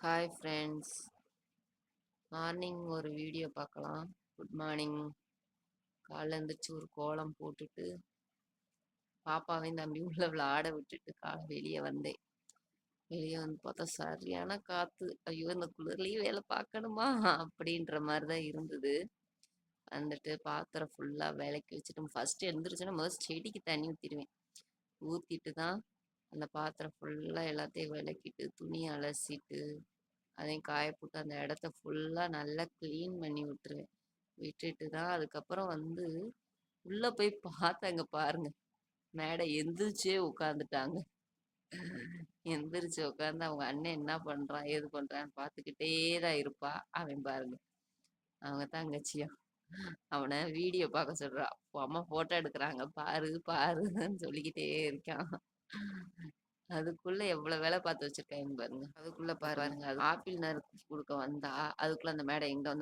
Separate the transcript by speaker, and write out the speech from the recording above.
Speaker 1: Hi friends. Morning ஒரு video பார்க்கலாம். Good morning. காலைல எழுந்திரிச்சு ஒரு கோலம் போட்டுட்டு பாப்பாவையும் தம்பி உள்ள விளையாட விட்டுட்டு வெளியே வந்தேன். வெளியே வந்து பார்த்தா சரியான காத்து. ஐயோ, இந்த குளிர்லயும் வேலை பார்க்கணுமா அப்படின்ற மாதிரி தான் இருந்தது. வந்துட்டு பாத்திரம் ஃபுல்லாக விளக்கி வச்சுட்டு ஃபர்ஸ்ட் எழுந்திரிச்சோன்னா முதல் செடிக்கு தண்ணி ஊற்றிடுவேன். ஊற்றிட்டு தான் அந்த பாத்திரம் ஃபுல்லாக எல்லாத்தையும் விளக்கிட்டு துணி அலசிட்டு அதையும் காய போட்டு அந்த இடத்த ஃபுல்லாக நல்லா க்ளீன் பண்ணி விட்டுருவேன். விட்டுட்டு தான் அதுக்கப்புறம் வந்து உள்ள போய் பார்த்தாங்க பாருங்க. மேடை எந்திரிச்சே உட்காந்துட்டாங்க. எந்திரிச்சு உட்காந்து அவங்க அண்ணன் என்ன பண்றான் ஏது பண்றான்னு பார்த்துக்கிட்டே தான் இருப்பா. அவன் பாருங்க, அவங்க தங்கச்சியா அவனை வீடியோ பார்க்க சொல்றா. அம்மா போட்டோ எடுக்கிறாங்க பாரு பாருன்னு சொல்லிக்கிட்டே இருக்கான். அதுக்குள்ள எவ்வளவு வேலை பார்த்து வச்சிருக்காங்க பாருங்க. அதுக்குள்ள பாருங்க, அது ஆப்பிள் நறுக்கு கொடுக்க வந்தா அதுக்குள்ள அந்த மேடை எங்க வந்து